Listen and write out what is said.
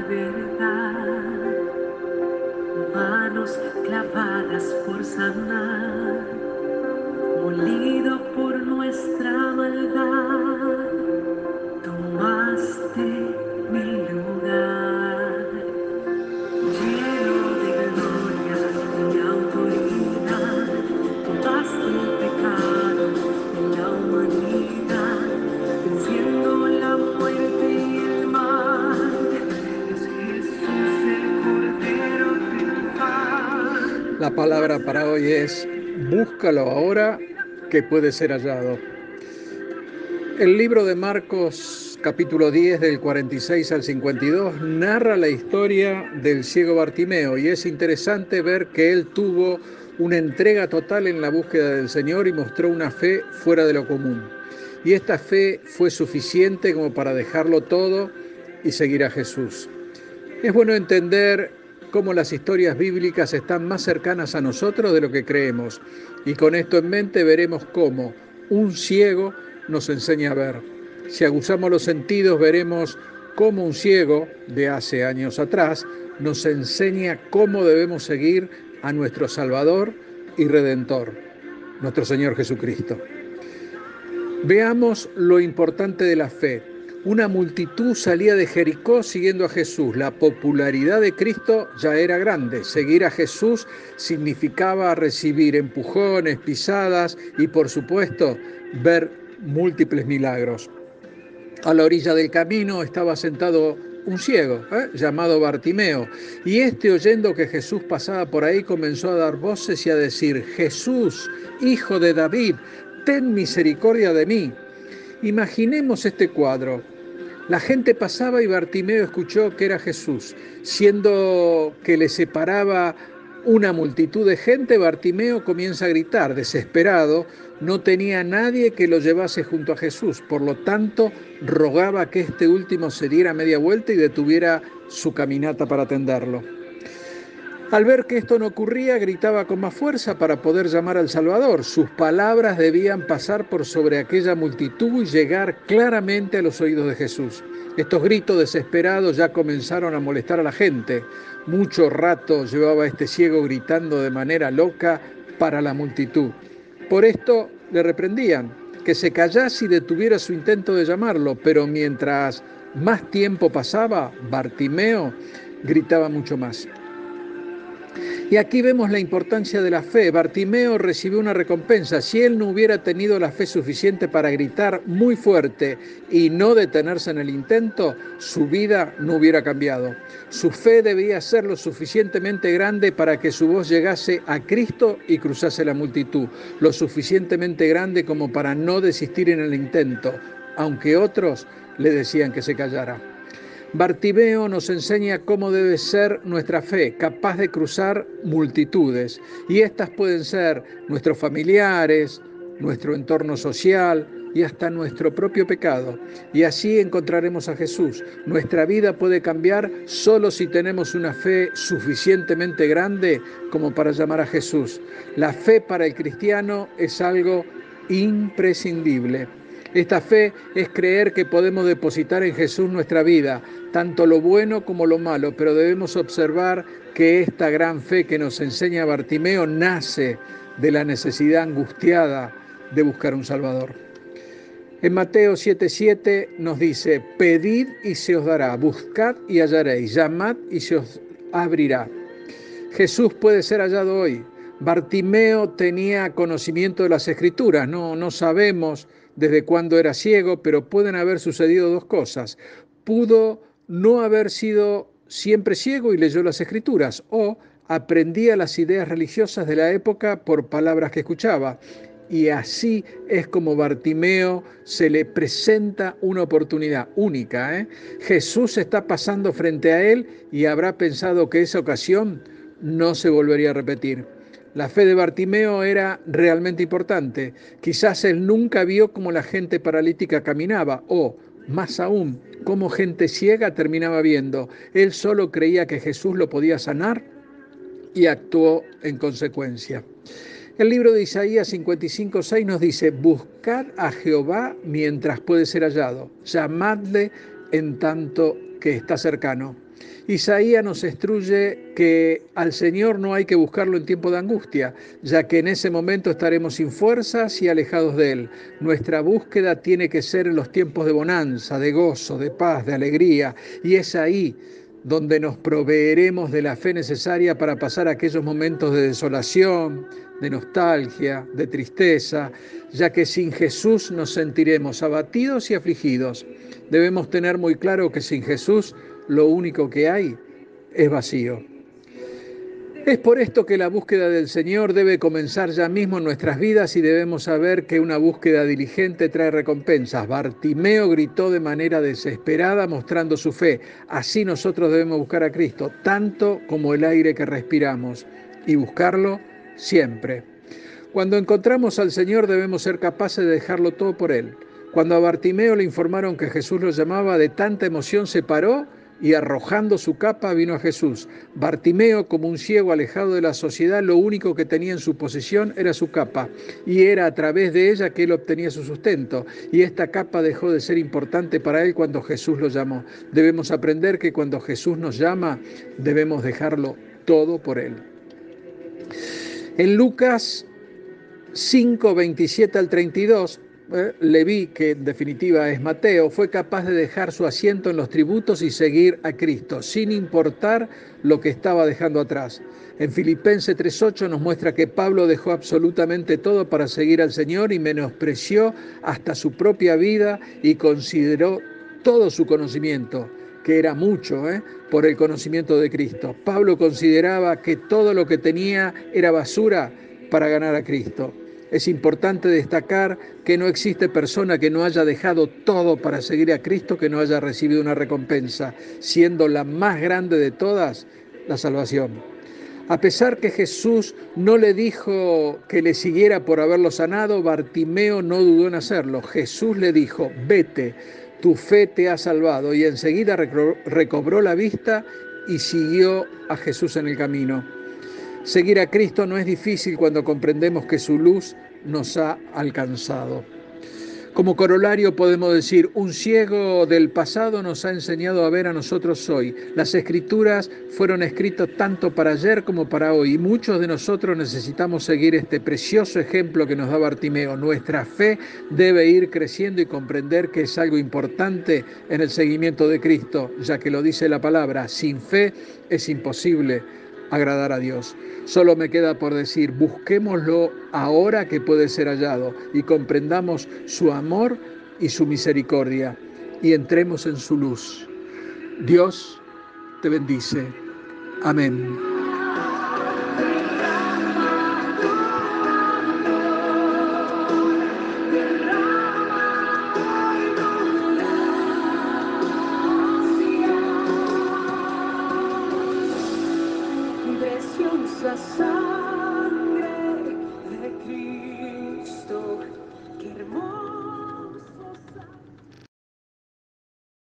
verdad, manos clavadas por sanar, molido por nuestra maldad, tomaste mi lugar, lleno de gloria y autoridad, tomaste el pecado de la humanidad, venciendo la muerte y el mal, es Jesús el Cordero del Paz. La palabra para hoy es: búscalo ahora, que puede ser hallado. El libro de Marcos, capítulo 10, del 46 al 52, narra la historia del ciego Bartimeo, y es interesante ver que él tuvo una entrega total en la búsqueda del Señor y mostró una fe fuera de lo común. Y esta fe fue suficiente como para dejarlo todo y seguir a Jesús. Es bueno entender cómo las historias bíblicas están más cercanas a nosotros de lo que creemos, y con esto en mente veremos cómo un ciego nos enseña a ver. Si aguzamos los sentidos, veremos cómo un ciego de hace años atrás nos enseña cómo debemos seguir a nuestro Salvador y Redentor, nuestro Señor Jesucristo. Veamos lo importante de la fe. Una multitud salía de Jericó siguiendo a Jesús. La popularidad de Cristo ya era grande. Seguir a Jesús significaba recibir empujones, pisadas y, por supuesto, ver múltiples milagros. A la orilla del camino estaba sentado un ciego, llamado Bartimeo, y oyendo que Jesús pasaba por ahí, comenzó a dar voces y a decir: Jesús, hijo de David, ten misericordia de mí. Imaginemos este cuadro. La gente pasaba y Bartimeo escuchó que era Jesús. Siendo que le separaba una multitud de gente, Bartimeo comienza a gritar, desesperado. No tenía nadie que lo llevase junto a Jesús, por lo tanto rogaba que este último se diera media vuelta y detuviera su caminata para atenderlo. Al ver que esto no ocurría, gritaba con más fuerza para poder llamar al Salvador. Sus palabras debían pasar por sobre aquella multitud y llegar claramente a los oídos de Jesús. Estos gritos desesperados ya comenzaron a molestar a la gente. Mucho rato llevaba este ciego gritando de manera loca para la multitud. Por esto le reprendían, que se callase y detuviera su intento de llamarlo, pero mientras más tiempo pasaba, Bartimeo gritaba mucho más. Y aquí vemos la importancia de la fe. Bartimeo recibió una recompensa. Si él no hubiera tenido la fe suficiente para gritar muy fuerte y no detenerse en el intento, su vida no hubiera cambiado. Su fe debía ser lo suficientemente grande para que su voz llegase a Cristo y cruzase la multitud. Lo suficientemente grande como para no desistir en el intento, aunque otros le decían que se callara. Bartimeo nos enseña cómo debe ser nuestra fe, capaz de cruzar multitudes. Y estas pueden ser nuestros familiares, nuestro entorno social y hasta nuestro propio pecado. Y así encontraremos a Jesús. Nuestra vida puede cambiar solo si tenemos una fe suficientemente grande como para llamar a Jesús. La fe para el cristiano es algo imprescindible. Esta fe es creer que podemos depositar en Jesús nuestra vida, tanto lo bueno como lo malo, pero debemos observar que esta gran fe que nos enseña Bartimeo nace de la necesidad angustiada de buscar un Salvador. En Mateo 7:7 nos dice: pedid y se os dará, buscad y hallaréis, llamad y se os abrirá. Jesús puede ser hallado hoy. Bartimeo tenía conocimiento de las Escrituras, no sabemos desde cuándo era ciego, pero pueden haber sucedido dos cosas. Pudo no haber sido siempre ciego y leyó las Escrituras, o aprendía las ideas religiosas de la época por palabras que escuchaba. Y así es como Bartimeo se le presenta una oportunidad única. Jesús está pasando frente a él y habrá pensado que esa ocasión no se volvería a repetir. La fe de Bartimeo era realmente importante. Quizás él nunca vio cómo la gente paralítica caminaba, o, más aún, cómo gente ciega terminaba viendo. Él solo creía que Jesús lo podía sanar y actuó en consecuencia. El libro de Isaías 55:6 nos dice: buscad a Jehová mientras puede ser hallado, llamadle en tanto que está cercano. Isaías nos instruye que al Señor no hay que buscarlo en tiempo de angustia, ya que en ese momento estaremos sin fuerzas y alejados de Él. Nuestra búsqueda tiene que ser en los tiempos de bonanza, de gozo, de paz, de alegría, y es ahí donde nos proveeremos de la fe necesaria para pasar aquellos momentos de desolación, de nostalgia, de tristeza, ya que sin Jesús nos sentiremos abatidos y afligidos. Debemos tener muy claro que sin Jesús lo único que hay es vacío. Es por esto que la búsqueda del Señor debe comenzar ya mismo en nuestras vidas y debemos saber que una búsqueda diligente trae recompensas. Bartimeo gritó de manera desesperada mostrando su fe. Así nosotros debemos buscar a Cristo, tanto como el aire que respiramos, y buscarlo siempre. Cuando encontramos al Señor debemos ser capaces de dejarlo todo por Él. Cuando a Bartimeo le informaron que Jesús lo llamaba, de tanta emoción se paró y arrojando su capa vino a Jesús. Bartimeo, como un ciego alejado de la sociedad, lo único que tenía en su posesión era su capa, y era a través de ella que él obtenía su sustento. Y esta capa dejó de ser importante para él cuando Jesús lo llamó. Debemos aprender que cuando Jesús nos llama, debemos dejarlo todo por él. En Lucas 5, 27 al 32, Leví, que en definitiva es Mateo, fue capaz de dejar su asiento en los tributos y seguir a Cristo, sin importar lo que estaba dejando atrás. En Filipenses 3:8 nos muestra que Pablo dejó absolutamente todo para seguir al Señor y menospreció hasta su propia vida y consideró todo su conocimiento, que era mucho, por el conocimiento de Cristo. Pablo consideraba que todo lo que tenía era basura para ganar a Cristo. Es importante destacar que no existe persona que no haya dejado todo para seguir a Cristo que no haya recibido una recompensa, siendo la más grande de todas la salvación. A pesar que Jesús no le dijo que le siguiera por haberlo sanado, Bartimeo no dudó en hacerlo. Jesús le dijo: vete, tu fe te ha salvado, y enseguida recobró la vista y siguió a Jesús en el camino. Seguir a Cristo no es difícil cuando comprendemos que su luz nos ha alcanzado. Como corolario podemos decir, un ciego del pasado nos ha enseñado a ver a nosotros hoy. Las Escrituras fueron escritas tanto para ayer como para hoy, y muchos de nosotros necesitamos seguir este precioso ejemplo que nos da Bartimeo. Nuestra fe debe ir creciendo y comprender que es algo importante en el seguimiento de Cristo, ya que lo dice la palabra: sin fe es imposible agradar a Dios. Solo me queda por decir, busquémoslo ahora que puede ser hallado y comprendamos su amor y su misericordia y entremos en su luz. Dios te bendice. Amén. Preciosa